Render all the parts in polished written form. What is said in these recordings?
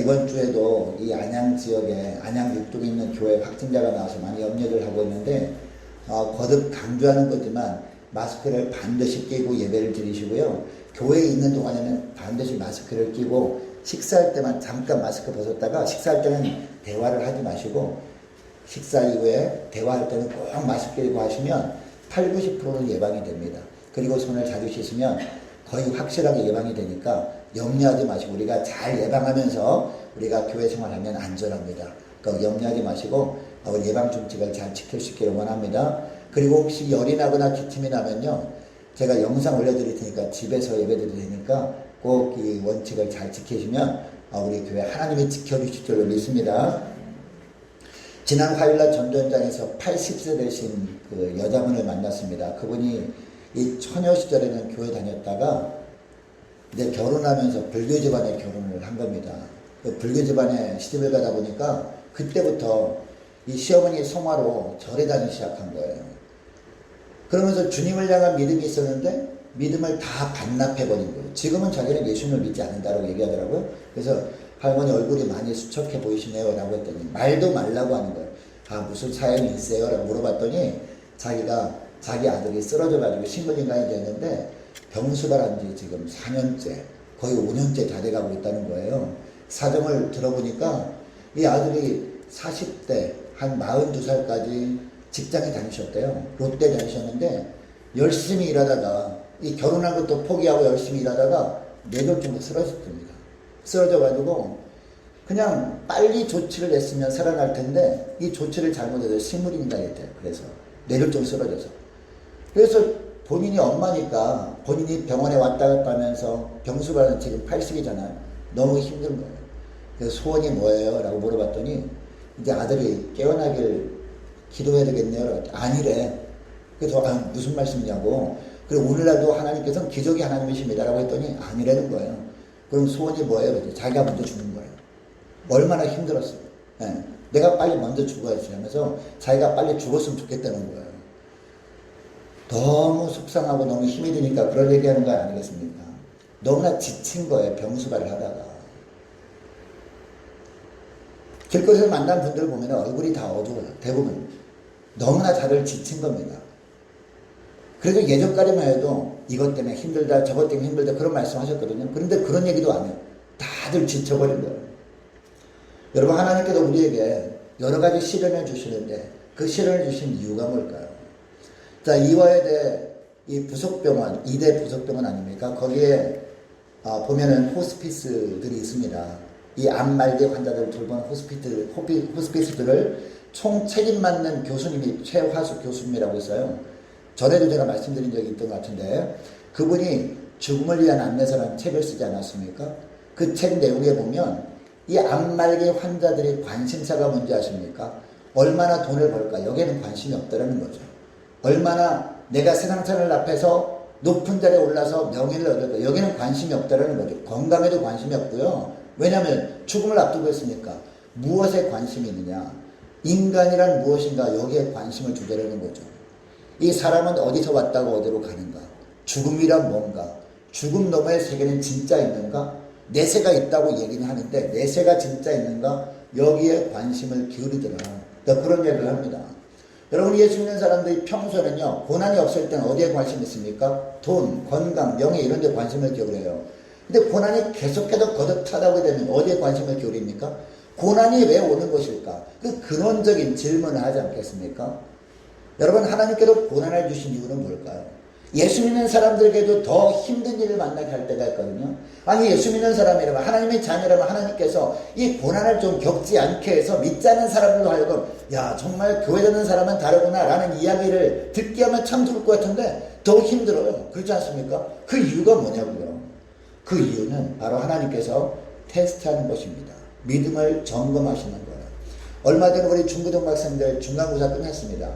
이번 주에도 이 안양 지역에 안양 육동에 있는 교회 확진자가 나와서 많이 염려를 하고 있는데 거듭 강조하는 거지만 마스크를 반드시 끼고 예배를 드리시고요. 교회에 있는 동안에는 반드시 마스크를 끼고 식사할 때만 잠깐 마스크 벗었다가 식사할 때는 대화를 하지 마시고 식사 이후에 대화할 때는 꼭 마스크 끼고 하시면 8, 90%는 예방이 됩니다. 그리고 손을 자주 씻으면 거의 확실하게 예방이 되니까 염려하지 마시고 우리가 잘 예방하면서 우리가 교회 생활하면 안전합니다. 그러니까 염려하지 마시고 예방 준칙을 잘 지킬 수 있기를 원합니다. 그리고 혹시 열이 나거나 기침이 나면요, 제가 영상 올려드릴 테니까 집에서 예배 드릴 테니까 꼭 이 원칙을 잘 지키시면 우리 교회 하나님이 지켜주실 줄 믿습니다. 지난 화요일날 전도현장에서 80세 되신 그 여자분을 만났습니다. 그분이 이 처녀 시절에는 교회 다녔다가 이제 결혼하면서 불교 집안에 결혼을 한 겁니다. 그 불교 집안에 시집을 가다 보니까 그때부터 이 시어머니 성화로 절에 다니기 시작한 거예요. 그러면서 주님을 향한 믿음이 있었는데 믿음을 다 반납해버린 거예요. 지금은 자기는 예수님을 믿지 않는다고 얘기하더라고요. 그래서 할머니 얼굴이 많이 수척해 보이시네요 라고 했더니 말도 말라고 하는 거예요. 무슨 사연이 있어요? 라고 물어봤더니 자기가 자기 아들이 쓰러져가지고 식물인간이 됐는데 병수발한 지 지금 4년째 거의 5년째 다 돼가고 있다는 거예요. 사정을 들어보니까 이 아들이 40대 한 42살까지 직장에 다니셨대요. 롯데 다니셨는데 열심히 일하다가 이 결혼한 것도 포기하고 열심히 일하다가 뇌졸중으로 쓰러졌습니다. 쓰러져가지고 그냥 빨리 조치를 냈으면 살아날 텐데 이 조치를 잘못해서 식물인간이 돼요. 그래서 뇌졸중 쓰러져서. 그래서 본인이 엄마니까 본인이 병원에 왔다 갔다 하면서 병수발은 지금 80이잖아요. 너무 힘든 거예요. 그래서 소원이 뭐예요? 라고 물어봤더니 이제 아들이 깨어나길 기도해야 되겠네요. 아니래. 그래서 무슨 말씀이냐고. 그리고 오늘날도 하나님께서는 기적이 하나님이십니다. 라고 했더니 아니라는 거예요. 그럼 소원이 뭐예요? 그랬더니 자기가 먼저 죽는 거예요. 얼마나 힘들었어요. 네. 내가 빨리 먼저 죽어야지 하면서 자기가 빨리 죽었으면 좋겠다는 거예요. 너무 속상하고 너무 힘이 드니까 그런 얘기하는 거 아니겠습니까? 너무나 지친 거예요. 병수발을 하다가. 길거리에서 만난 분들 보면 얼굴이 다 어두워요. 대부분. 너무나 다들 지친 겁니다. 그래도 예전까지만 해도 이것 때문에 힘들다 저것 때문에 힘들다 그런 말씀 하셨거든요. 그런데 그런 얘기도 안 해요. 다들 지쳐버린 거예요. 여러분, 하나님께서 우리에게 여러 가지 시련을 주시는데 그 시련을 주신 이유가 뭘까요? 자, 이화여대 이 부속병원, 2대 부속병원 아닙니까? 거기에 보면은 호스피스들이 있습니다. 이 암말기 환자들을 돌보는 호스피스들을 총 책임 맡는 교수님이 최화수 교수님이라고 있어요. 전에도 제가 말씀드린 적이 있던 것 같은데 그분이 죽음을 위한 안내서라는 책을 쓰지 않았습니까? 그 책 내용에 보면 이 암말기 환자들의 관심사가 뭔지 아십니까? 얼마나 돈을 벌까? 여기에는 관심이 없다는 거죠. 얼마나 내가 세상천을 앞에서 높은 자리에 올라서 명예를 얻을까? 여기는 관심이 없다는 거죠. 건강에도 관심이 없고요. 왜냐하면 죽음을 앞두고 있으니까. 무엇에 관심이 있느냐? 인간이란 무엇인가? 여기에 관심을 두자라는 거죠. 이 사람은 어디서 왔다고 어디로 가는가? 죽음이란 뭔가? 죽음 너머의 세계는 진짜 있는가? 내세가 있다고 얘기는 하는데 내세가 진짜 있는가? 여기에 관심을 기울이더라. 그런 얘기를 합니다. 여러분, 예수 믿는 사람들이 평소에는요, 고난이 없을 때는 어디에 관심이 있습니까? 돈, 건강, 명예 이런 데 관심을 기울여요. 근데 고난이 계속해서 거듭하다고 되면 어디에 관심을 기울입니까? 고난이 왜 오는 것일까? 그 근원적인 질문을 하지 않겠습니까? 여러분, 하나님께서 고난을 주신 이유는 뭘까요? 예수 믿는 사람들에게도 더 힘든 일을 만나게 할 때가 있거든요. 아니, 예수 믿는 사람이라면, 하나님의 자녀라면 하나님께서 이 고난을 좀 겪지 않게 해서 믿지 않는 사람들도 하여금 야, 정말 교회 다니는 사람은 다르구나 라는 이야기를 듣게 하면 참 좋을 것 같은데 더 힘들어요. 그렇지 않습니까? 그 이유가 뭐냐고요? 그 이유는 바로 하나님께서 테스트하는 것입니다. 믿음을 점검하시는 거예요. 얼마 전에 우리 중고등 학생들 중간고사 끝났습니다.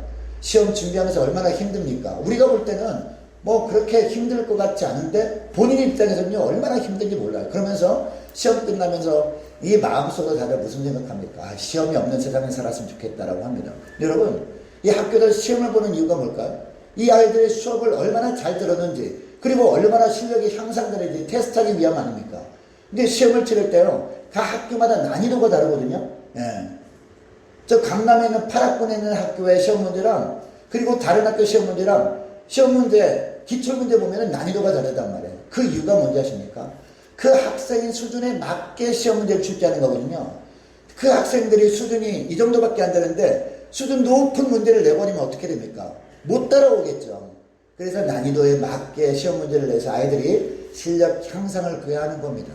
시험 준비하면서 얼마나 힘듭니까? 우리가 볼 때는 뭐 그렇게 힘들 것 같지 않은데 본인 입장에서는요, 얼마나 힘든지 몰라요. 그러면서 시험 끝나면서 이 마음속으로 다들 무슨 생각합니까? 시험이 없는 세상에 살았으면 좋겠다라고 합니다. 여러분, 이 학교들 시험을 보는 이유가 뭘까요? 이 아이들의 수업을 얼마나 잘 들었는지, 그리고 얼마나 실력이 향상되는지 테스트하기 위함 아닙니까? 근데 시험을 치를 때요, 각 학교마다 난이도가 다르거든요. 예. 저 강남에 있는 파락군에 있는 학교의 시험 문제랑 그리고 다른 학교 시험 문제랑 시험 문제, 기출 문제 보면 난이도가 다르단 말이에요. 그 이유가 뭔지 아십니까? 그 학생의 수준에 맞게 시험 문제를 출제하는 거거든요. 그 학생들이 수준이 이 정도밖에 안 되는데 수준 높은 문제를 내버리면 어떻게 됩니까? 못 따라오겠죠. 그래서 난이도에 맞게 시험 문제를 내서 아이들이 실력 향상을 그려야 하는 겁니다.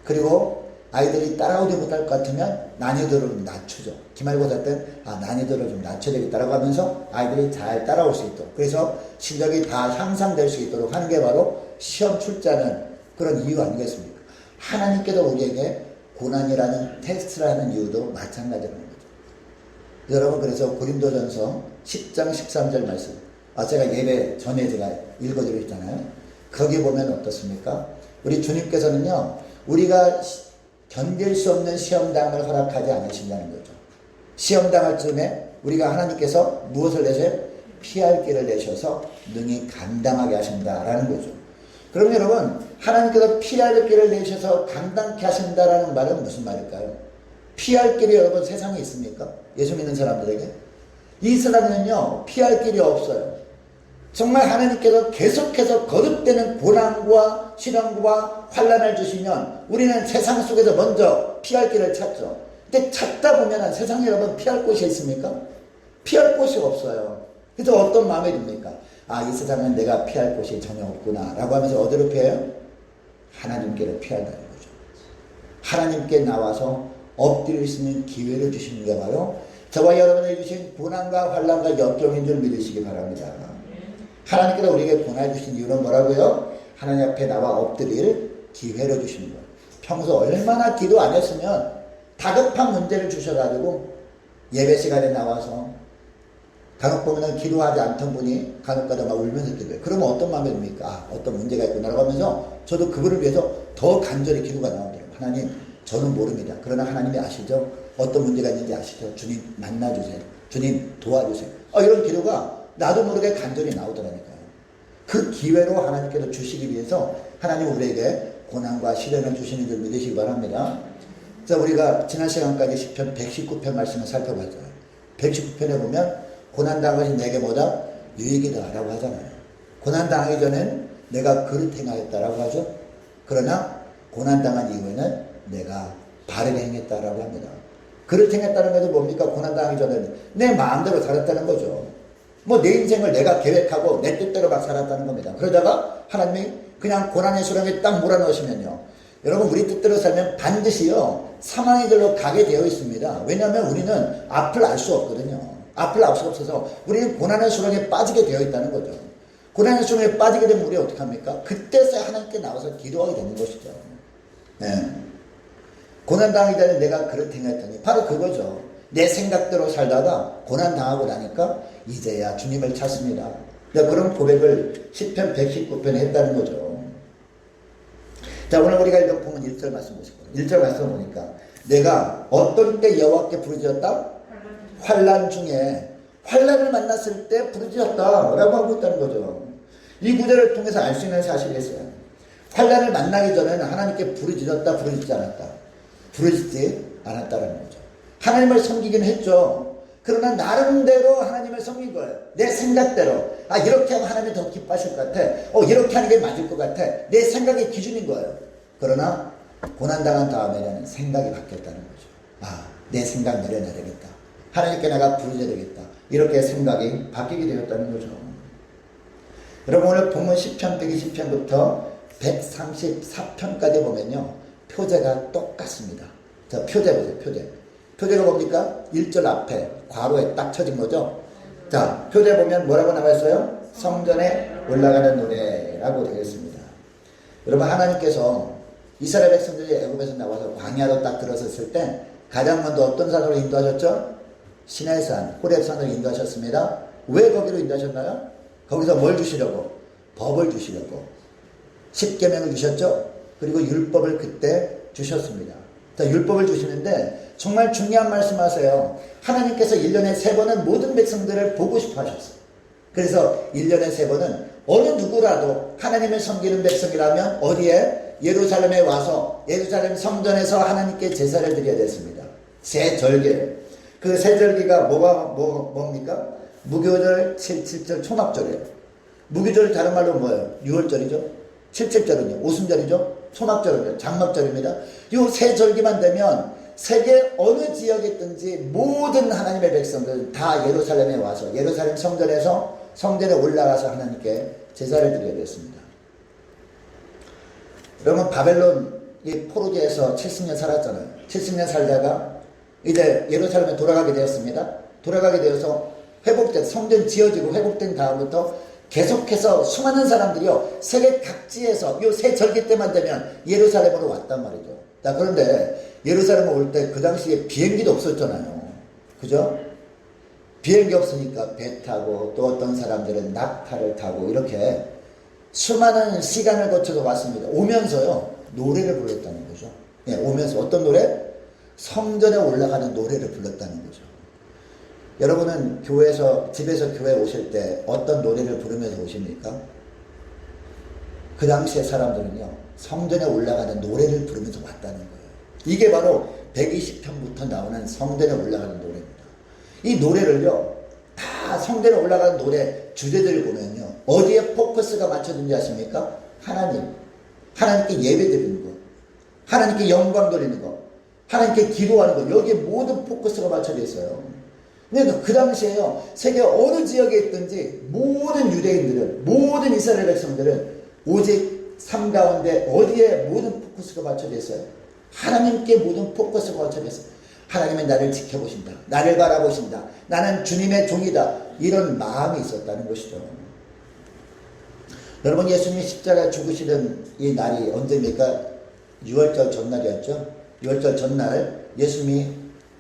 그리고 아이들이 따라오지 못할 것 같으면 난이도를 좀 낮추죠. 기말고사 때 난이도를 좀 낮춰야 되겠다라고 하면서 아이들이 잘 따라올 수 있도록, 그래서 실력이 다 향상될 수 있도록 하는 게 바로 시험 출제하는 그런 이유 아니겠습니까? 하나님께서 우리에게 고난이라는 테스트를 하는 이유도 마찬가지라는 거죠. 여러분, 그래서 고린도전서 10장 13절 말씀, 제가 예배 전에 제가 읽어드렸잖아요. 거기 보면 어떻습니까? 우리 주님께서는요, 우리가 견딜 수 없는 시험당을 허락하지 않으신다는 거죠. 시험당할 즈음에 우리가 하나님께서 무엇을 내세요? 피할 길을 내셔서 능히 감당하게 하신다라는 거죠. 그럼 여러분, 하나님께서 피할 길을 내셔서 감당케 하신다라는 말은 무슨 말일까요? 피할 길이 여러분 세상에 있습니까? 예수 믿는 사람들에게? 이 세상에는요, 피할 길이 없어요. 정말 하나님께서 계속해서 거듭되는 고난과 시련과 환난을 주시면 우리는 세상 속에서 먼저 피할 길을 찾죠. 근데 찾다 보면 세상에 여러분 피할 곳이 있습니까? 피할 곳이 없어요. 그래서 어떤 마음이 듭니까? 이 세상은 내가 피할 곳이 전혀 없구나 라고 하면서 어디로 피해요? 하나님께로 피한다는 거죠. 하나님께 나와서 엎드릴 수 있는 기회를 주시는 게 바로 저와 여러분에게 주신 고난과 환난과 역경인 줄 믿으시기 바랍니다. 하나님께서 우리에게 고난을 주신 이유는 뭐라고요? 하나님 앞에 나와 엎드릴 기회를 주시는 거예요. 평소 얼마나 기도 안 했으면 다급한 문제를 주셔가지고 예배 시간에 나와서 간혹 보면 기도하지 않던 분이 간혹가다 막 울면서 기도해요. 그러면 어떤 마음이 듭니까? 어떤 문제가 있구나라고 하면서 저도 그분을 위해서 더 간절히 기도가 나오더라고요. 하나님, 저는 모릅니다. 그러나 하나님이 아시죠? 어떤 문제가 있는지 아시죠? 주님 만나주세요. 주님 도와주세요. 이런 기도가 나도 모르게 간절히 나오더라니까요. 그 기회로 하나님께서 주시기 위해서 하나님 우리에게 고난과 시련을 주시는 줄 믿으시기 바랍니다. 자, 우리가 지난 시간까지 시편 119편 말씀을 살펴봤잖아요. 119편에 보면 고난당한 것이 내게 뭐다? 유익이다 라고 하잖아요. 고난당하기 전엔 내가 그릇 행하였다라고 하죠. 그러나 고난당한 이후에는 내가 바르게 행했다라고 합니다. 그릇 행했다는 것은 뭡니까? 고난당하기 전에는 내 마음대로 살았다는 거죠. 내 인생을 내가 계획하고 내 뜻대로 막 살았다는 겁니다. 그러다가 하나님이 그냥 고난의 수렁에 딱 몰아넣으시면요, 여러분, 우리 뜻대로 살면 반드시요 사망의 길로 가게 되어 있습니다. 왜냐하면 우리는 앞을 알 수 없거든요. 앞을 알 수 없어서 우리는 고난의 수렁에 빠지게 되어 있다는 거죠. 고난의 수렁에 빠지게 되면 우리 어떻게 합니까? 그때서야 하나님께 나와서 기도하게 되는 것이죠. 네. 고난당하기 전에 내가 그렇게 행했더니 바로 그거죠. 내 생각대로 살다가 고난당하고 나니까 이제야 주님을 찾습니다. 그런 고백을 시편 119편에 했다는 거죠. 자, 오늘 우리가 읽은 본문 1절 말씀 보시거든요. 1절 말씀 보니까 내가 어떤 때 여호와께 부르짖었다? 환난 중에, 환난을 만났을 때 부르짖었다 라고 하고 있다는 거죠. 이 구절을 통해서 알 수 있는 사실이 있어요. 환난을 만나기 전에는 하나님께 부르짖었다, 부르짖지 않았다? 부르짖지 않았다라는 거죠. 하나님을 섬기긴 했죠. 그러나 나름대로 하나님을 섬긴 거예요. 내 생각대로. 이렇게 하면 하나님이 더 기뻐하실 것 같아. 이렇게 하는 게 맞을 것 같아. 내 생각이 기준인 거예요. 그러나 고난당한 다음에는 생각이 바뀌었다는 거죠. 내 생각 내려놔야 되겠다. 하나님께 내가 부르짖어야 되겠다. 이렇게 생각이 바뀌게 되었다는 거죠. 여러분, 오늘 본문 10편 120편부터 134편까지 보면요, 표제가 똑같습니다. 자, 표제 보세요. 표제가 뭡니까? 1절 앞에 괄호에 딱 쳐진 거죠. 자, 표제 보면 뭐라고 나와 있어요? 성전에 올라가는 노래라고 되겠습니다. 여러분, 하나님께서 이스라엘 백성들이 애굽에서 나와서 광야로 딱 들어섰을 때 가장 먼저 어떤 산으로 인도하셨죠? 시내산, 호렙산으로 인도하셨습니다. 왜 거기로 인도하셨나요? 거기서 뭘 주시려고? 법을 주시려고. 십계명을 주셨죠? 그리고 율법을 그때 주셨습니다. 자, 율법을 주시는데 정말 중요한 말씀하세요. 하나님께서 1년에 3번은 모든 백성들을 보고 싶어 하셨어요. 그래서 1년에 3번은 어느 누구라도 하나님을 섬기는 백성이라면 어디에? 예루살렘에 와서 예루살렘 성전에서 하나님께 제사를 드려야 됐습니다. 새 절개. 그 새 절기가 뭡니까? 무교절, 77절, 초막절이에요. 무교절 다른 말로 뭐예요? 6월절이죠. 77절은요. 오순절이죠. 초막절이죠. 장막절입니다. 이 새 절기만 되면 세계 어느 지역에 있든지 모든 하나님의 백성들은 다 예루살렘에 와서 예루살렘 성전에서 성전에 올라가서 하나님께 제사를 드려야 됐습니다. 여러분 바벨론 이 포로기에서 70년 살았잖아요. 70년 살다가 이제 예루살렘에 돌아가게 되었습니다. 돌아가게 되어서 회복된 성전 지어지고 회복된 다음부터 계속해서 수많은 사람들이요 세계 각지에서 이 새 절기 때만 되면 예루살렘으로 왔단 말이죠. 자, 그런데 예루살렘에 올 때 그 당시에 비행기도 없었잖아요. 그죠? 비행기 없으니까 배 타고 또 어떤 사람들은 낙타를 타고 이렇게 수많은 시간을 거쳐서 왔습니다. 오면서요 노래를 불렀다는 거죠. 예, 오면서 어떤 노래? 성전에 올라가는 노래를 불렀다는 거죠. 여러분은 교회에서 집에서 교회 오실 때 어떤 노래를 부르면서 오십니까? 그 당시의 사람들은요 성전에 올라가는 노래를 부르면서 왔다는 거예요. 이게 바로 120편부터 나오는 성전에 올라가는 노래입니다. 이 노래를요 다 성전에 올라가는 노래 주제들을 보면요 어디에 포커스가 맞춰진지 아십니까? 하나님께 예배 드리는 것, 하나님께 영광 돌리는 것, 하나님께 기도하는 것, 여기에 모든 포커스가 맞춰져 있어요. 그러니까 그 당시에요 세계 어느 지역에 있든지 모든 유대인들은, 모든 이스라엘 백성들은 오직 삶 가운데 어디에 모든 포커스가 맞춰져 있어요? 하나님께 모든 포커스가 맞춰져 있어요. 하나님은 나를 지켜보신다, 나를 바라보신다, 나는 주님의 종이다, 이런 마음이 있었다는 것이죠. 여러분 예수님이 십자가에 죽으시는 이 날이 언제입니까? 6월절 전날이었죠. 6월절 전날 예수님이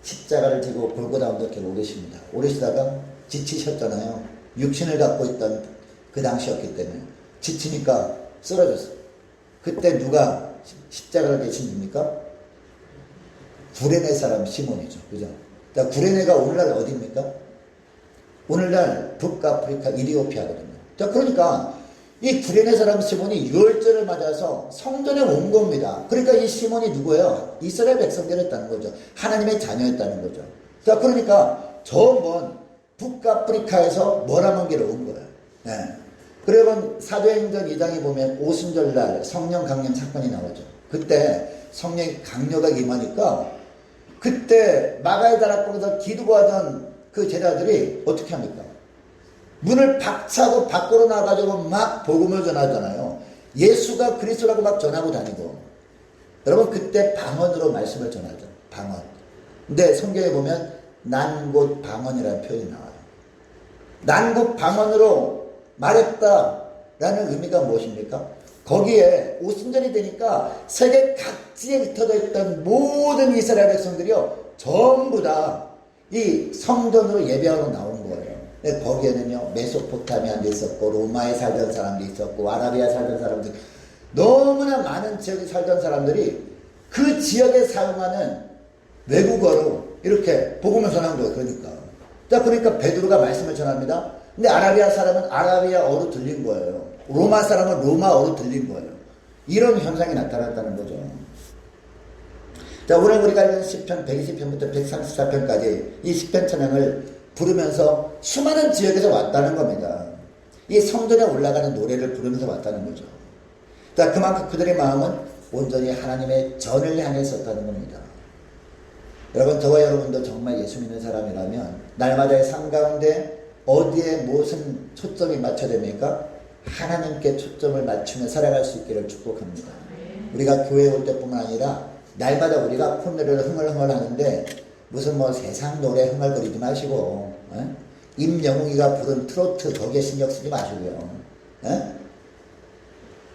십자가를 지고 골고다 언덕에 오르십니다. 오르시다가 지치셨잖아요. 육신을 갖고 있던 그 당시였기 때문에 지치니까 쓰러졌어요. 그때 누가 십자가를 대신입니까? 구레네 사람 시몬이죠. 그죠? 자, 구레네가 오늘날 어디입니까? 오늘날 북아프리카 이리오피아거든요. 자, 그러니까 이 구레네 사람 시몬이 유월절을 맞아서 성전에 온 겁니다. 그러니까 이 시몬이 누구예요? 이스라엘 백성들이었다는 거죠. 하나님의 자녀였다는 거죠. 자, 그러니까 저 먼 북아프리카에서 머나먼 길을 온 거예요. 네. 그러면 사도행전 2장에 보면 오순절날 성령 강림 사건이 나오죠. 그때 성령의 강력하게 임하니까 그때 마가의 다락방에서 기도하던 그 제자들이 어떻게 합니까? 문을 박차고 밖으로 나가지고 막 복음을 전하잖아요. 예수가 그리스도라고 막 전하고 다니고. 여러분 그때 방언으로 말씀을 전하죠. 방언. 근데 성경에 보면 난곳 방언이라는 표현이 나와요. 난곳 방언으로 말했다라는 의미가 무엇입니까? 거기에 오순절이 되니까 세계 각지에 흩어져 있던 모든 이스라엘 백성들이요 전부 다 이 성전으로 예배하러 나온 거예요. 거기에는요 메소포타미아도 있었고 로마에 살던 사람도 있었고 아라비아 살던 사람들, 너무나 많은 지역에 살던 사람들이 그 지역에 사용하는 외국어로 이렇게 복음을 전한 거예요. 그러니까 자, 그러니까 베드로가 말씀을 전합니다. 근데 아라비아 사람은 아라비아어로 들린 거예요. 로마 사람은 로마어로 들린 거예요. 이런 현상이 나타났다는 거죠. 자, 오늘 우리가 읽은 시편 120편부터 134편까지 이 시편 찬양을 부르면서 수많은 지역에서 왔다는 겁니다. 이 성전에 올라가는 노래를 부르면서 왔다는 거죠. 자, 그만큼 그들의 마음은 온전히 하나님의 전을 향해 있었다는 겁니다. 여러분, 저와 여러분도 정말 예수 믿는 사람이라면 날마다의 삶 가운데 어디에 무슨 초점이 맞춰야 됩니까? 하나님께 초점을 맞추며 살아갈 수 있기를 축복합니다. 우리가 교회에 올 때뿐만 아니라 날마다 우리가 콧노래를 흥얼흥얼 하는데 무슨 뭐 세상 노래 흥얼거리지 마시고 임영웅이가 부른 트로트 거기에 신경 쓰지 마시고요.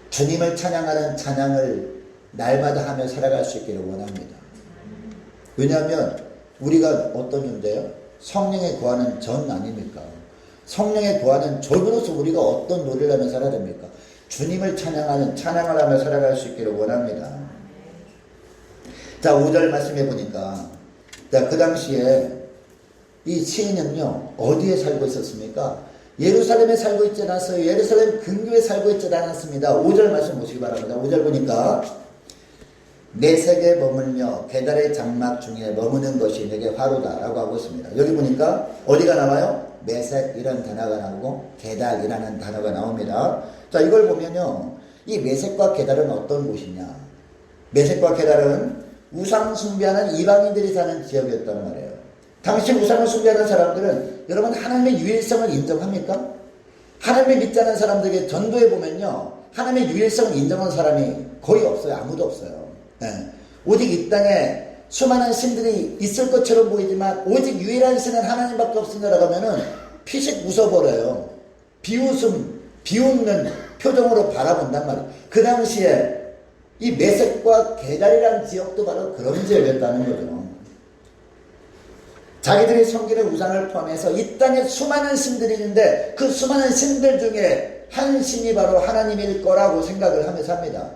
주님을 찬양하는 찬양을 날마다 하며 살아갈 수 있기를 원합니다. 왜냐하면 우리가 어떤 존재예요? 성령에 구하는 전 아닙니까? 성령에 구하는 전으로서 우리가 어떤 노래를 하며 살아야 됩니까? 주님을 찬양하는 찬양을 하며 살아갈 수 있기를 원합니다. 자, 5절 말씀해 보니까 자, 그 당시에 이 시인은요 어디에 살고 있었습니까? 예루살렘에 살고 있지 않았어요. 예루살렘 근교에 살고 있지 않았습니다. 5절 말씀 보시기 바랍니다. 5절 보니까 내색에 머물며 계달의 장막 중에 머무는 것이 내게 화로다 라고 하고 있습니다. 여기 보니까 어디가 나와요? 메색이라는 단어가 나오고 계달이라는 단어가 나옵니다. 자, 이걸 보면요, 이 메색과 계달은 어떤 곳이냐? 메색과 계달은 우상 숭배하는 이방인들이 사는 지역이었단 말이에요. 당시 우상을 숭배하는 사람들은 여러분 하나님의 유일성을 인정합니까? 하나님을 믿지 않는 사람들에게 전도해 보면요, 하나님의 유일성을 인정하는 사람이 거의 없어요. 아무도 없어요. 네. 오직 이 땅에 수많은 신들이 있을 것처럼 보이지만 오직 유일한 신은 하나님밖에 없습니다라고 하면은 피식 웃어버려요. 비웃는 표정으로 바라본단 말이에요. 그 당시에 이 메색과 게달이라는 지역도 바로 그런 지역이었다는 거죠. 자기들이 섬기는 우상을 포함해서 이 땅에 수많은 신들이 있는데 그 수많은 신들 중에 한 신이 바로 하나님일 거라고 생각을 하면서 합니다.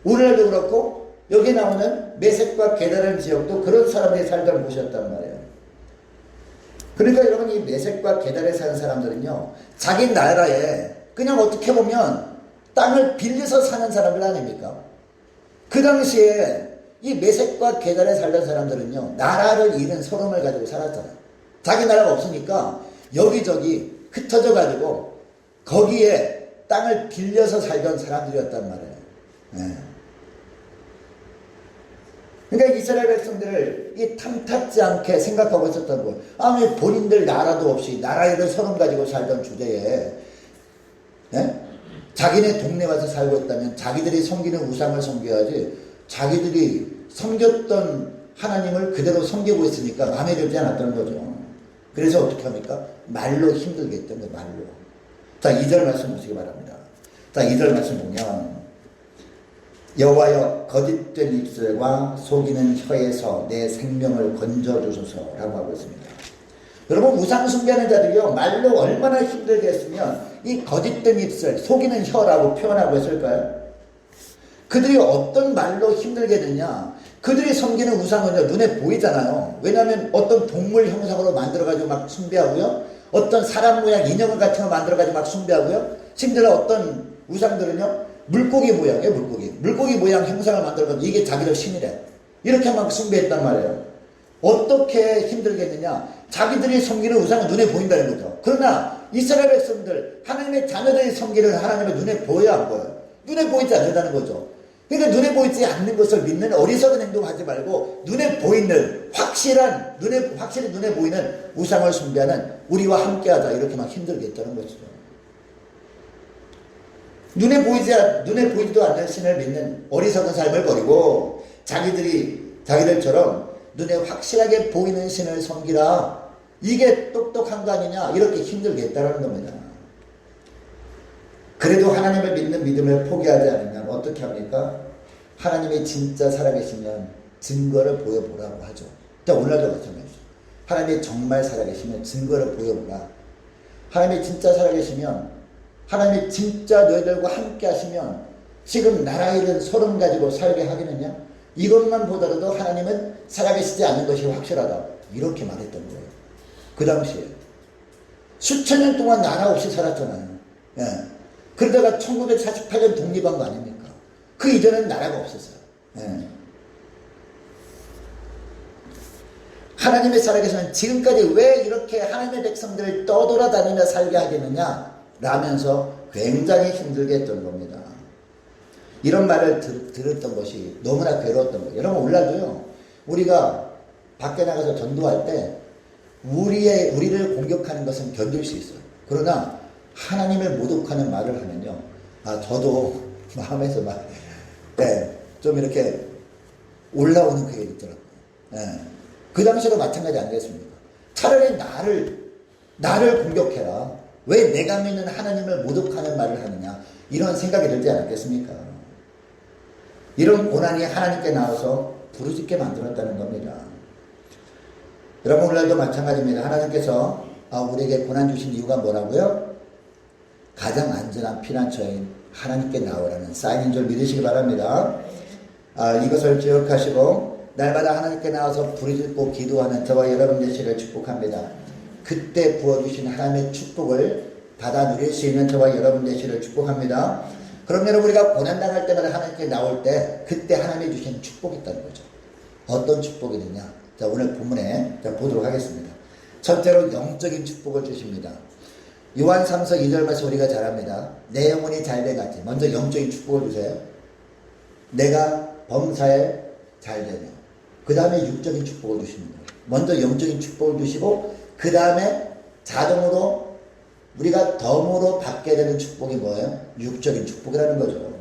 오늘날도 그렇고 여기 나오는 메색과 게달이라는 지역도 그런 사람들이 살던 곳이었단 말이에요. 그러니까 여러분, 이 메색과 게달에 사는 사람들은요, 자기 나라에 그냥 어떻게 보면 땅을 빌려서 사는 사람들 아닙니까? 그 당시에 이 메색과 게달에 살던 사람들은요, 나라를 잃은 서름을 가지고 살았잖아요. 자기 나라가 없으니까 여기저기 흩어져 가지고 거기에 땅을 빌려서 살던 사람들이었단 말이에요. 네. 그러니까 이스라엘 백성들을 이 탐탁지 않게 생각하고 있었던 거예요. 왜 본인들 나라도 없이 나라를 서름 가지고 살던 주제에, 네? 자기네 동네 와서 살고 있다면 자기들이 섬기는 우상을 섬겨야지, 자기들이 섬겼던 하나님을 그대로 섬기고 있으니까 마음에 들지 않았던 거죠. 그래서 어떻게 합니까? 말로 힘들게 했던 거예요. 말로. 자, 2절 말씀 보시기 바랍니다. 자, 2절 말씀 보면 여호와여, 거짓된 입술과 속이는 혀에서 내 생명을 건져주소서라고 하고 있습니다. 여러분, 우상 숭배하는 자들이요, 말로 얼마나 힘들게 했으면 이 거짓된 입술, 속이는 혀라고 표현하고 있을까요? 그들이 어떤 말로 힘들게 했느냐? 그들이 섬기는 우상은요, 눈에 보이잖아요. 왜냐하면 어떤 동물 형상으로 만들어가지고 막 숭배하고요, 어떤 사람 모양 인형 같은 거 만들어가지고 막 숭배하고요, 심지어 어떤 우상들은요, 물고기 모양이에요. 물고기 모양 형상을 만들어가지고 이게 자기들 신이래, 이렇게 막 숭배했단 말이에요. 어떻게 힘들겠느냐? 자기들이 섬기는 우상은 눈에 보인다는 거죠. 그러나 이스라엘 백성들, 하나님의 자녀들이 섬기는 하나님의 눈에 보여야 안 보여요? 눈에 보이지 않는다는 거죠. 그러니까 눈에 보이지 않는 것을 믿는 어리석은 행동하지 말고 눈에 보이는 확실히 눈에 보이는 우상을 숭배하는 우리와 함께하자, 이렇게 막 힘들게 했다는 것이죠. 눈에 보이지도 않는 신을 믿는 어리석은 삶을 버리고 자기들처럼 눈에 확실하게 보이는 신을 섬기라, 이게 똑똑한 거 아니냐, 이렇게 힘들게 했다는 겁니다. 그래도 하나님을 믿는 믿음을 포기하지 않으면 어떻게 합니까? 하나님이 진짜 살아계시면 증거를 보여보라고 하죠. 오늘날도 마찬가지죠. 하나님이 정말 살아계시면 증거를 보여보라. 하나님이 진짜 살아계시면, 하나님이 진짜 너희들과 함께 하시면 지금 나라 잃은 소름 가지고 살게 하겠느냐? 이것만 보더라도 하나님은 살아계시지 않는 것이 확실하다, 이렇게 말했던 거예요. 그 당시에 수천 년 동안 나라 없이 살았잖아요. 예. 그러다가 1948년 독립한 거 아닙니까? 그 이전에는 나라가 없었어요. 예. 하나님의 살아계시면 지금까지 왜 이렇게 하나님의 백성들을 떠돌아다니며 살게 하겠느냐? 라면서 굉장히 힘들게 했던 겁니다. 이런 말을 들었던 것이 너무나 괴로웠던 거예요. 여러분, 오늘날도요, 우리가 밖에 나가서 전도할 때 우리를 공격하는 것은 견딜 수 있어요. 그러나 하나님을 모독하는 말을 하면요, 저도 마음에서 좀 이렇게 올라오는 그게 있더라고요. 그 당시에도 마찬가지 아니겠습니까? 차라리 나를 공격해라, 왜 내가 믿는 하나님을 모독하는 말을 하느냐, 이런 생각이 들지 않았겠습니까? 이런 고난이 하나님께 나와서 부르짖게 만들었다는 겁니다. 여러분, 오늘날도 마찬가지입니다. 하나님께서 우리에게 고난 주신 이유가 뭐라고요? 가장 안전한 피난처인 하나님께 나오라는 사인인 줄 믿으시기 바랍니다. 이것을 기억하시고 날마다 하나님께 나와서 부르짖고 기도하는 저와 여러분 되시기를 축복합니다. 그때 부어주신 하나님의 축복을 받아 누릴 수 있는 저와 여러분 되시를 축복합니다. 그럼 여러분, 우리가 고난당할 때마다 하나님께 나올 때 그때 하나님이 주시는 축복이 있다는 거죠. 어떤 축복이 있느냐? 자, 오늘 본문에 보도록 하겠습니다. 첫째로 영적인 축복을 주십니다. 요한 3서 2절 말씀 우리가 잘 압니다. 내 영혼이 잘돼 같이. 먼저 영적인 축복을 주세요. 내가 범사에 잘되며. 그 다음에 육적인 축복을 주시는 거예요. 먼저 영적인 축복을 주시고 그 다음에 자동으로 우리가 덤으로 받게 되는 축복이 뭐예요? 육적인 축복이라는 거죠.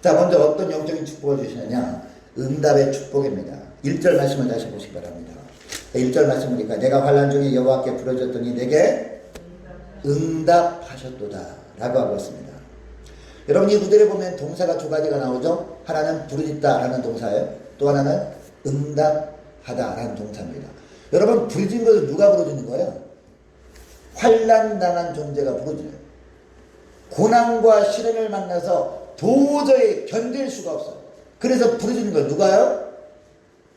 자, 먼저 어떤 영적인 축복을 주시느냐? 응답의 축복입니다. 1절 말씀을 다시 보시기 바랍니다. 1절 말씀 보니까 내가 환난 중에 여호와께 부르짖더니 내게 응답하셨도다 라고 하고 있습니다. 여러분, 이 구절에 보면 동사가 두 가지가 나오죠. 하나는 부르짖다 라는 동사예요. 또 하나는 응답하다 라는 동사입니다. 여러분, 부르짖는 것을 누가 부르짖는 거예요? 환난당한 존재가 부르짖어요. 고난과 시련을 만나서 도저히 견딜 수가 없어요. 그래서 부르짖는 걸 누가요?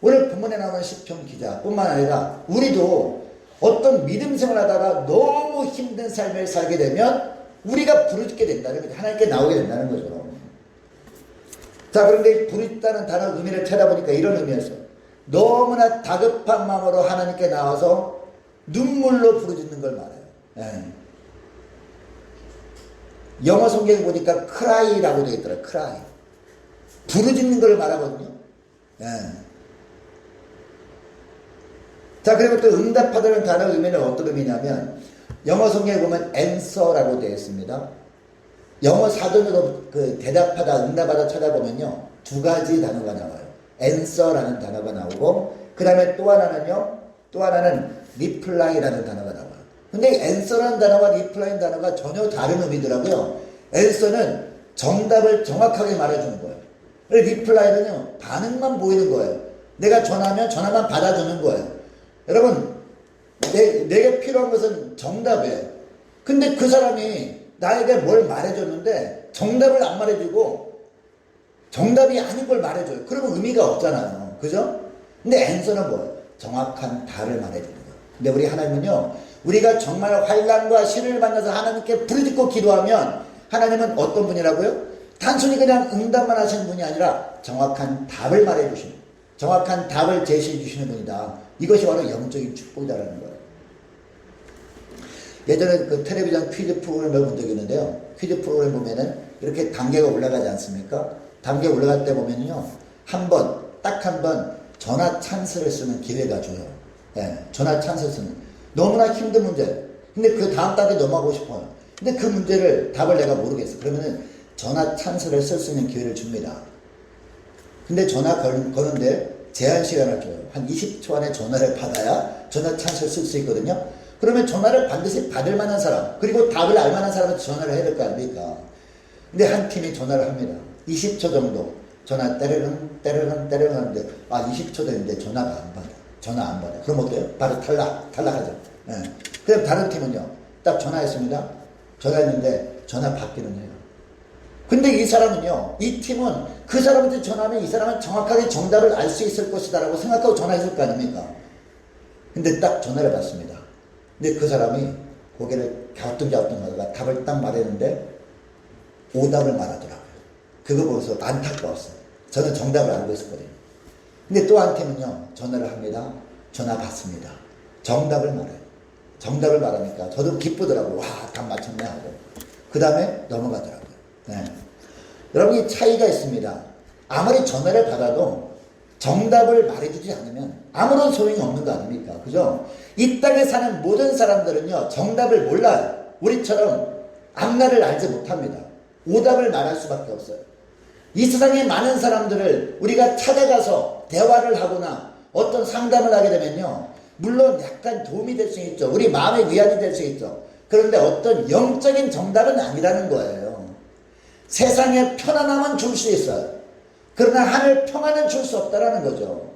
오늘 본문에 나오는 시편 기자뿐만 아니라 우리도 어떤 믿음 생활하다가 너무 힘든 삶을 살게 되면 우리가 부르짖게 된다는 거죠. 하나님께 나오게 된다는 거죠. 자, 그런데 부르짖다는 단어 의미를 찾아보니까 이런 의미였어요. 너무나 다급한 마음으로 하나님께 나와서 눈물로 부르짖는 걸 말해요. 예. 영어 성경에 보니까 cry라고 되어 있더라고요. cry. 부르짖는 걸 말하거든요. 예. 자, 그리고 또 응답하다는 단어 의미는 어떤 의미냐면 영어 성경에 보면 answer라고 되어 있습니다. 영어 사전으로 그 대답하다, 응답하다 찾아보면요, 두 가지 단어가 나와요. answer라는 단어가 나오고 그 다음에 또 하나는 reply라는 단어가 나와요. 근데 answer라는 단어와 reply라는 단어가 전혀 다른 의미더라고요. answer는 정답을 정확하게 말해주는 거예요. reply는요, 반응만 보이는 거예요. 내가 전화하면 전화만 받아주는 거예요. 여러분, 내게 필요한 것은 정답이에요. 근데 그 사람이 나에게 뭘 말해줬는데 정답을 안 말해주고 정답이 아닌 걸 말해줘요. 그러면 의미가 없잖아요. 그죠? 근데 answer는 뭐예요? 정확한 답을 말해주는 거예요. 근데 우리 하나님은요, 우리가 정말 환난과 시련을 만나서 하나님께 부르짖고 기도하면 하나님은 어떤 분이라고요? 단순히 그냥 응답만 하시는 분이 아니라 정확한 답을 말해주시는, 정확한 답을 제시해 주시는 분이다. 이것이 바로 영적인 축복이다라는 거예요. 예전에 그 텔레비전 퀴즈 프로그램을 본 적이 있는데요. 퀴즈 프로그램 보면은 이렇게 단계가 올라가지 않습니까? 단계 올라갈 때 보면요, 딱 한 번 전화 찬스를 쓰는 기회가 줘요. 예, 전화 찬스 쓰는. 너무나 힘든 문제. 근데 그 다음 단계 넘어가고 싶어요. 근데 그 문제를 답을 내가 모르겠어. 그러면은 전화 찬스를 쓸 수 있는 기회를 줍니다. 근데 전화 거는데 제한 시간을 줘요. 한 20초 안에 전화를 받아야 전화 찬스를 쓸 수 있거든요. 그러면 전화를 반드시 받을 만한 사람, 그리고 답을 알 만한 사람한테 전화를 해야 될 거 아닙니까? 근데 한 팀이 전화를 합니다. 20초 정도 전화 때르릉 하는데 20초 됐는데 전화가 안 받아. 전화 안 받아. 그럼 어때요? 바로 탈락하죠. 예. 그럼 다른 팀은요, 딱 전화했습니다. 전화했는데 전화 받기는 해요. 근데 이 사람은요, 이 팀은 그 사람한테 전화하면 이 사람은 정확하게 정답을 알 수 있을 것이다 라고 생각하고 전화했을 거 아닙니까? 근데 딱 전화를 받습니다. 근데 그 사람이 고개를 갸우뚱갸우뚱하다가 답을 딱 말했는데 오답을 말하더라고요. 그거 보고서 안타까웠어요. 저는 정답을 알고 있었거든요. 근데 또 한 팀은요, 전화를 합니다. 전화 받습니다. 정답을 말해요. 정답을 말하니까 저도 기쁘더라고요. 와, 답 맞췄네 하고. 그 다음에 넘어가더라고요. 네. 여러분, 이 차이가 있습니다. 아무리 전화를 받아도 정답을 말해주지 않으면 아무런 소용이 없는 거 아닙니까? 그죠? 이 땅에 사는 모든 사람들은요, 정답을 몰라요. 우리처럼 앞날을 알지 못합니다. 오답을 말할 수밖에 없어요. 이 세상에 많은 사람들을 우리가 찾아가서 대화를 하거나 어떤 상담을 하게 되면요, 물론 약간 도움이 될 수 있죠. 우리 마음의 위안이 될 수 있죠. 그런데 어떤 영적인 정답은 아니라는 거예요. 세상에 편안함은 줄 수 있어요. 그러나 하늘 평안은 줄 수 없다라는 거죠.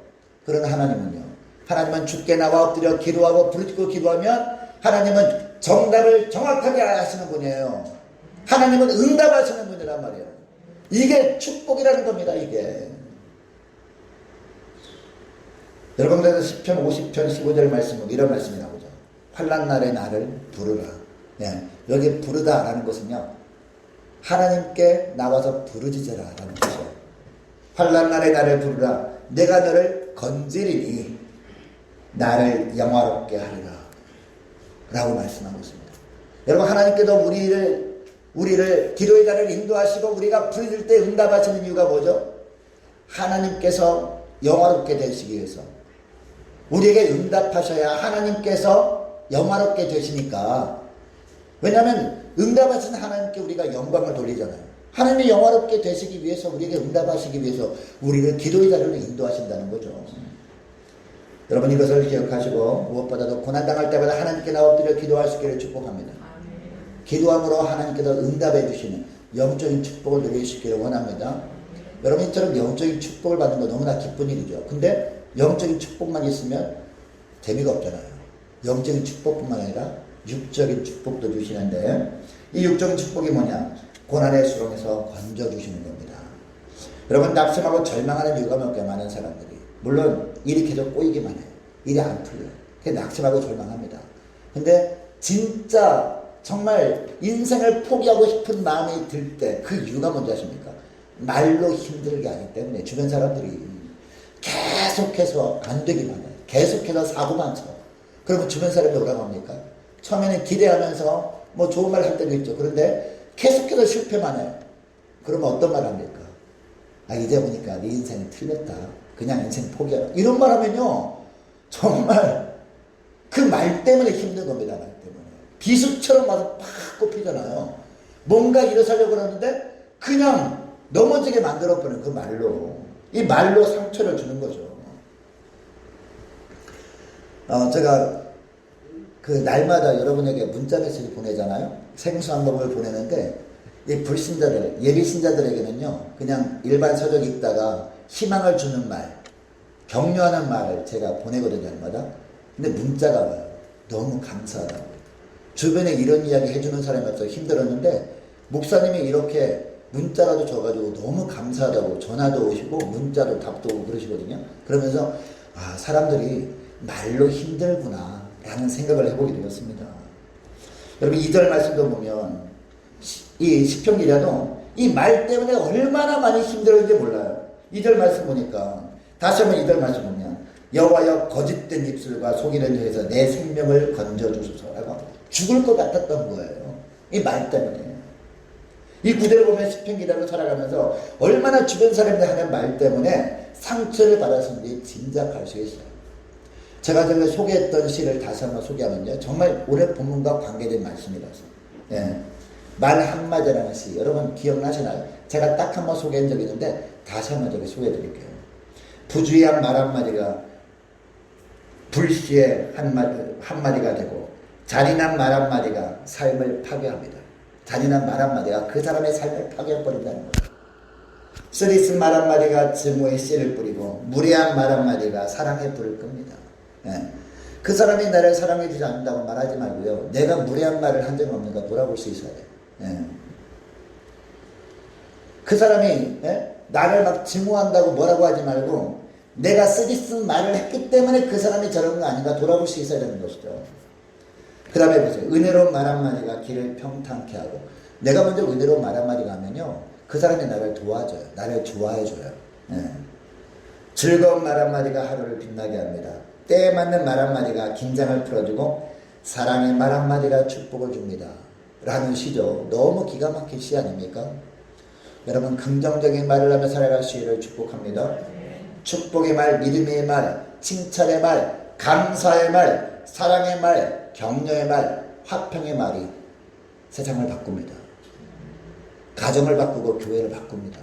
그러나 하나님은 주께 나와 엎드려 기도하고 부르짖고 기도하면 하나님은 정답을 정확하게 하시는 분이에요. 하나님은 응답하시는 분이란 말이에요. 이게 축복이라는 겁니다. 이게. 여러분, 그래서 시편 50편 15절 말씀은 이런 말씀이 나오죠. 환난 날에 나를 부르라. 네. 여기 부르다라는 것은요, 하나님께 나와서 부르짖으라라는 뜻이에요. 환난 날에 나를 부르라. 내가 너를 건지리니 나를 영화롭게 하리라 라고 말씀하고 있습니다. 여러분, 하나님께도 우리를 기도의 자리를 인도하시고 우리가 부르짖을 때 응답하시는 이유가 뭐죠? 하나님께서 영화롭게 되시기 위해서, 우리에게 응답하셔야 하나님께서 영화롭게 되시니까. 왜냐하면 응답하신 하나님께 우리가 영광을 돌리잖아요. 하나님이 영화롭게 되시기 위해서, 우리에게 응답하시기 위해서 우리를 기도의 자리로 인도하신다는 거죠. 여러분, 이것을 기억하시고 무엇보다도 고난당할 때마다 하나님께 나와 엎드려 기도할 수 있기를 축복합니다. 기도함으로 하나님께서 응답해 주시는 영적인 축복을 누리시기를 원합니다. 여러분, 이처럼 영적인 축복을 받는 거 너무나 기쁜 일이죠. 근데 영적인 축복만 있으면 재미가 없잖아요. 영적인 축복뿐만 아니라 육적인 축복도 주시는데, 이 육적인 축복이 뭐냐? 고난의 수렁에서 건져주시는 겁니다. 여러분, 낙심하고 절망하는 이유가 몇 개, 많은 사람들이. 물론 일이 계속 꼬이기만 해요. 일이 안 풀려요. 그래서 낙심하고 절망합니다. 근데 진짜 정말 인생을 포기하고 싶은 마음이 들 때 그 이유가 뭔지 아십니까? 말로 힘들게 하기 때문에 주변 사람들이 계속해서 안 되기만 해요. 계속해서 사고만 쳐. 그러면 주변 사람이 뭐라고 합니까? 처음에는 기대하면서 뭐 좋은 말 할 때도 있죠. 그런데 계속해서 실패만 해요. 그러면 어떤 말 합니까? 아, 이제 보니까 네 인생이 틀렸다. 그냥 인생 포기하라. 이런 말 하면요, 정말 그 말 때문에 힘든 겁니다. 말 때문에. 비수처럼 와서 팍 꼽히잖아요. 뭔가 일어서려고 그러는데 그냥 넘어지게 만들어버리는 그 말로. 이 말로 상처를 주는 거죠. 제가 그 날마다 여러분에게 문자 메시지 보내잖아요. 생수한 법을 보내는데, 이 불신자들, 예비신자들에게는요, 그냥 일반 서적 읽다가 희망을 주는 말, 격려하는 말을 제가 보내거든요, 날마다. 근데 문자가 와요. 너무 감사하다고. 주변에 이런 이야기 해주는 사람이 없어서 힘들었는데, 목사님이 이렇게 문자라도 줘가지고 너무 감사하다고 전화도 오시고 문자도 답도 오고 그러시거든요. 그러면서 아, 사람들이 말로 힘들구나 라는 생각을 해보게 되었습니다. 여러분, 2절 말씀도 보면 이 시편기자도 이 말 때문에 얼마나 많이 힘들었는지 몰라요. 2절 말씀 보니까, 다시 한번 2절 말씀 보면, 여호와여 거짓된 입술과 속이는 혀에서 내 생명을 건져주소서라고 죽을 것 같았던 거예요. 이 말 때문에. 이 구절을 보면 시편기자로 살아가면서 얼마나 주변 사람들이 하는 말 때문에 상처를 받았는지 짐작할 수 있어요. 제가 전에 소개했던 시를 다시 한번 소개하면요, 정말 오늘 본문과 관계된 말씀이라서. 예. 말 한마디라는 시, 여러분 기억나시나요? 제가 딱 한 번 소개한 적이 있는데 다시 한번 저기 소개해 드릴게요. 부주의한 말 한마디가 불시의 한마디가 되고, 잔인한 말 한마디가 삶을 파괴합니다. 잔인한 말 한마디가 그 사람의 삶을 파괴해버린다는 거예요. 쓰리쓴 말 한마디가 증오의 씨를 뿌리고, 무례한 말 한마디가 사랑의 불을 끕니다. 예. 그 사람이 나를 사랑해주지 않는다고 말하지 말고요, 내가 무례한 말을 한 적은 없는가 돌아볼 수 있어야 돼요. 예. 그 사람이 나를 막 증오한다고 뭐라고 하지 말고, 내가 쓰리쓴 말을 했기 때문에 그 사람이 저런 거 아닌가 돌아볼 수 있어야 되는 것이죠. 그 다음에 보세요. 은혜로운 말 한마디가 길을 평탄케 하고, 내가 먼저 은혜로운 말 한마디가 하면요, 그 사람이 나를 도와줘요. 나를 좋아해줘요. 예. 즐거운 말 한마디가 하루를 빛나게 합니다. 때에 맞는 말 한마디가 긴장을 풀어주고, 사랑의 말 한마디가 축복을 줍니다. 라는 시죠. 너무 기가 막힌 시 아닙니까? 여러분, 긍정적인 말을 하며 살아갈 수 있기를 축복합니다. 축복의 말, 믿음의 말, 칭찬의 말, 감사의 말, 사랑의 말, 격려의 말, 화평의 말이 세상을 바꿉니다. 가정을 바꾸고 교회를 바꿉니다.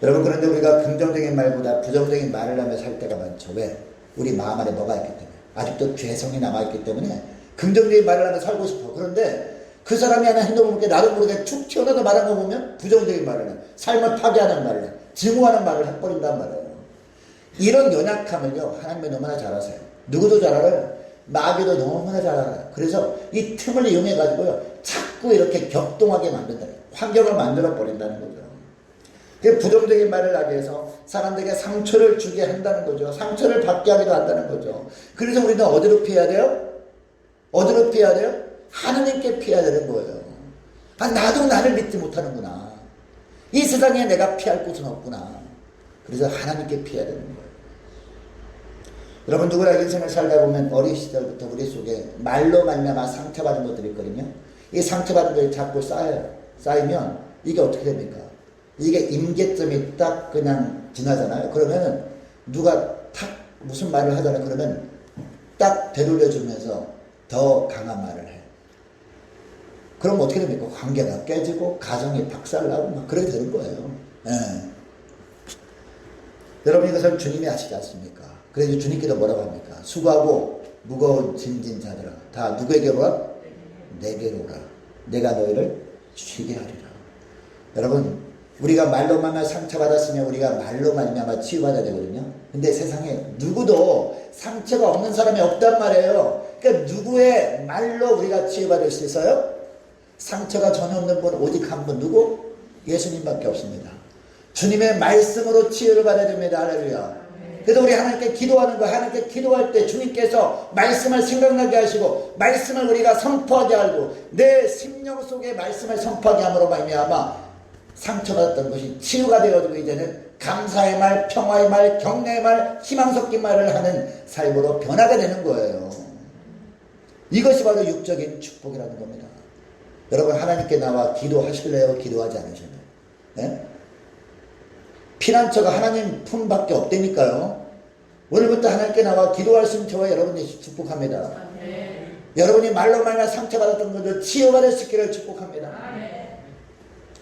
여러분, 그런데 우리가 긍정적인 말보다 부정적인 말을 하며 살 때가 많죠. 왜? 우리 마음 안에 뭐가 있기 때문에. 아직도 죄성이 남아있기 때문에 긍정적인 말을 하며 살고 싶어. 그런데 그 사람이 하는 행동을 보게 나도 모르게 툭 튀어나와서 말한 거 보면 부정적인 말을 해. 삶을 파괴하는 말을 해. 증오하는 말을 해버린단 말이에요. 이런 연약함을요, 하나님이 너무나 잘 아세요. 누구도 잘 알아요. 마귀도 너무나 잘 알아요. 그래서 이 틈을 이용해가지고요, 자꾸 이렇게 격동하게 만든다. 환경을 만들어버린다는 거죠. 부정적인 말을 하기 위해서 사람들에게 상처를 주게 한다는 거죠. 상처를 받게 하기도 한다는 거죠. 그래서 우리는 어디로 피해야 돼요? 어디로 피해야 돼요? 하나님께 피해야 되는 거예요. 아, 나도 나를 믿지 못하는구나. 이 세상에 내가 피할 곳은 없구나. 그래서 하나님께 피해야 되는 거예요. 여러분, 누구나 인생을 살다 보면 어린 시절부터 우리 속에 말로 말미암아 상처받은 것들이 있거든요. 이 상처받은 것이 자꾸 쌓여요. 쌓이면 이게 어떻게 됩니까? 이게 임계점이 딱 그냥 지나잖아요. 그러면 누가 탁 무슨 말을 하잖아요. 그러면 딱 되돌려주면서 더 강한 말을 해. 그럼 어떻게 됩니까? 관계가 깨지고 가정이 박살나고 막 그렇게 되는 거예요. 예. 여러분, 이것을 주님이 아시지 않습니까? 그래서 주님께서 뭐라고 합니까? 수고하고 무거운 짐진 자들아 다 누구에게로 와? 내게로 오라. 내가 너희를 쉬게 하리라. 여러분, 우리가 말로 말미암아 상처받았으면 우리가 말로 말미암아 치유받아야 되거든요. 근데 세상에 누구도 상처가 없는 사람이 없단 말이에요. 그러니까 누구의 말로 우리가 치유받을 수 있어요? 상처가 전혀 없는 분 오직 한 분, 누구? 예수님밖에 없습니다. 주님의 말씀으로 치유를 받아야 됩니다. 할렐루야. 그래서 우리 하나님께 기도하는 거, 하나님께 기도할 때 주님께서 말씀을 생각나게 하시고 말씀을 우리가 선포하게 하고 내 심령 속에 말씀을 선포하게 함으로 말미암아 상처받았던 것이 치유가 되어지고 이제는 감사의 말, 평화의 말, 격려의 말, 희망 섞인 말을 하는 삶으로 변하게 되는 거예요. 이것이 바로 육적인 축복이라는 겁니다. 여러분, 하나님께 나와 기도하실래요? 기도하지 않으실래요? 네? 피난처가 하나님 품밖에 없다니까요. 오늘부터 하나님께 나와 기도할 수 있는 저와 여러분이 축복합니다. 여러분이 말로 말미암아 상처받았던 것을 치유받을 수 있기를 축복합니다.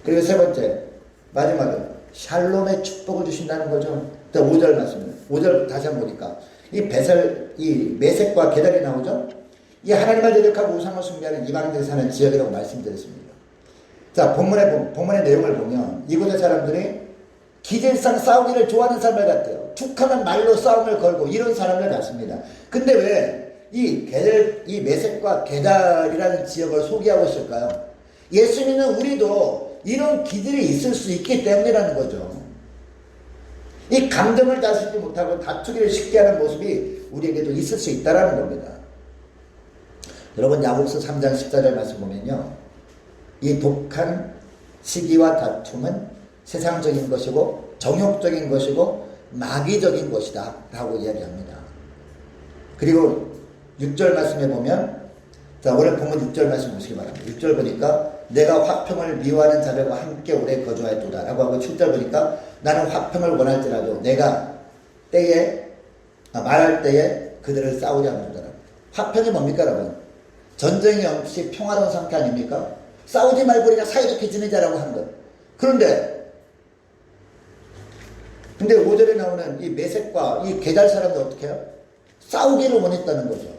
그리고 세 번째, 마지막은 샬롬의 축복을 주신다는 거죠. 5절 말씀입니다. 5절 다시 한번 보니까 이 베셀, 이 메섹과 게달이 나오죠. 이 하나님을 대적하고 우상을 숭배하는 이방인들이 사는 지역이라고 말씀드렸습니다. 자, 본문의 내용을 보면 이곳의 사람들이 기질상 싸우기를 좋아하는 사람을 같아요. 툭하면 말로 싸움을 걸고 이런 사람을 같습니다. 근데 왜 이 메섹과 게달이라는 지역을 소개하고 있을까요? 예수 믿는 우리도 이런 기질이 있을 수 있기 때문이라는 거죠. 이 감정을 다스리지 못하고 다투기를 쉽게 하는 모습이 우리에게도 있을 수 있다는 겁니다. 여러분, 야고보서 3장 14절 말씀 보면요, 이 독한 시기와 다툼은 세상적인 것이고 정욕적인 것이고 마귀적인 것이다 라고 이야기합니다. 그리고 6절 말씀에 보면, 자, 오늘 본문 6절 말씀 보시기 바랍니다. 6절 보니까 내가 화평을 미워하는 자들과 함께 오래 거주하였도다 라고 하고, 7절 보니까 나는 화평을 원할지라도 내가 말할 때에 그들을 싸우지 않는다. 화평이 뭡니까 여러분? 전쟁이 없이 평화로운 상태 아닙니까? 싸우지 말고 우리가 사이좋게 지내자라고 하는 것. 근데 5절에 나오는 이 메섹과 이 게달 사람들 어떻게 해요? 싸우기를 원했다는 거죠.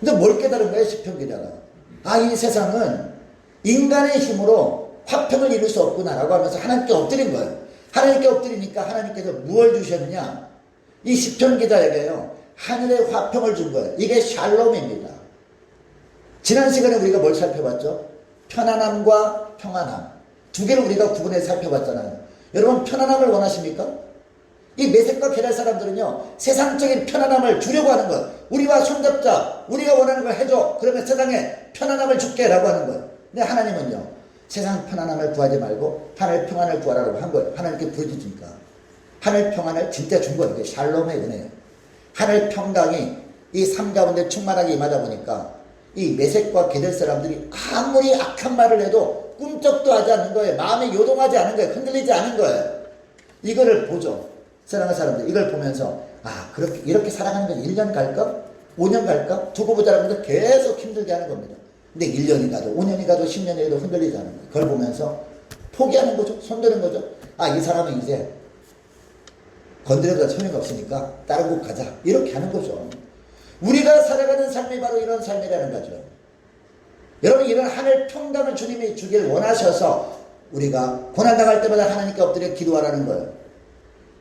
근데 뭘 깨달은 거예요? 시편 기자가. 아, 이 세상은 인간의 힘으로 화평을 이룰 수 없구나라고 하면서 하나님께 엎드린 거예요. 하나님께 엎드리니까 하나님께서 무엇을 주셨느냐? 이 시편 기자에게요, 하늘의 화평을 준 거예요. 이게 샬롬입니다. 지난 시간에 우리가 뭘 살펴봤죠? 편안함과 평안함. 두 개를 우리가 구분해서 살펴봤잖아요. 여러분, 편안함을 원하십니까? 이 메섹과 게달 사람들은요, 세상적인 편안함을 주려고 하는 거예요. 우리와 손잡자, 우리가 원하는 걸 해줘. 그러면 세상에 편안함을 줄게 라고 하는 거예요. 근데 하나님은요, 세상 편안함을 구하지 말고 하늘 평안을 구하라고 한 거예요. 하나님께 부르짖으니까 하늘 평안을 진짜 준 거예요. 이게 샬롬의 은혜예요. 하늘 평강이 이 삶 가운데 충만하게 임하다 보니까 이 메섹과 게달 사람들이 아무리 악한 말을 해도 꿈쩍도 하지 않는 거예요. 마음이 요동하지 않은 거예요. 흔들리지 않은 거예요. 이거를 보죠. 사랑하는 사람들, 이걸 보면서 이렇게 살아가는 건 1년 갈까? 5년 갈까? 두고 보자라면서 계속 힘들게 하는 겁니다. 근데 1년이 가도 5년이 가도 10년이 가도 흔들리지 않은 거예요. 그걸 보면서 포기하는 거죠. 손드는 거죠. 이 사람은 이제 건드려도 소용이 없으니까 다른 곳 가자. 이렇게 하는 거죠. 우리가 살아가는 삶이 바로 이런 삶이라는 거죠. 여러분, 이런 하늘 평강을 주님이 주길 원하셔서 우리가 고난당할 때마다 하나님께 엎드려 기도하라는 거예요.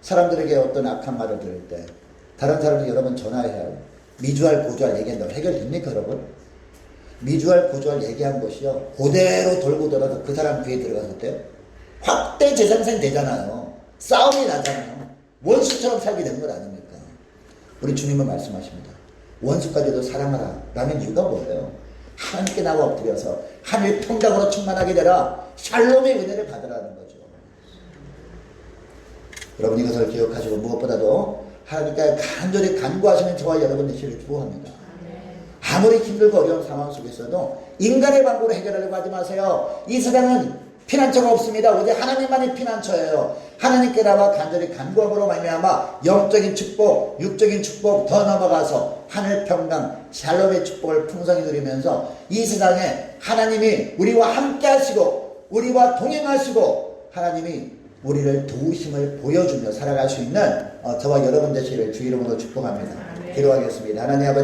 사람들에게 어떤 악한 말을 들을 때 다른 사람이 여러분 전화해야 해요. 미주알 고주알 얘기한다고 해결됩니까 여러분? 미주알 고주알 얘기한 것이요, 그대로 돌고 돌아서 그 사람 귀에 들어갔을 때 확대 재산생 되잖아요. 싸움이 나잖아요. 원수처럼 살게 되는 것 아닙니까? 우리 주님은 말씀하십니다. 원수까지도 사랑하라 라는 이유가 뭐예요? 하나님께 나와 엎드려서 하늘 평강으로 충만하게 되라. 샬롬의 은혜를 받으라는 거죠. 여러분 이것을 기억하시고 무엇보다도 하나님께 간절히 간구하시는 저와 여러분 되시기를 축복합니다. 아무리 힘들고 어려운 상황 속에서도 인간의 방법으로 해결하려고 하지 마세요. 이 세상은 피난처가 없습니다. 오직 하나님만이 피난처예요. 하나님께 나와 간절히 간구함으로 말미암아 영적인 축복, 육적인 축복 더 넘어가서 하늘 평강, 샬롬의 축복을 풍성히 누리면서 이 세상에 하나님이 우리와 함께 하시고 우리와 동행하시고 하나님이 우리를 도우심을 보여주며 살아갈 수 있는 저와 여러분 되시기를 주 이름으로 축복합니다. 기도하겠습니다. 하나님 아버지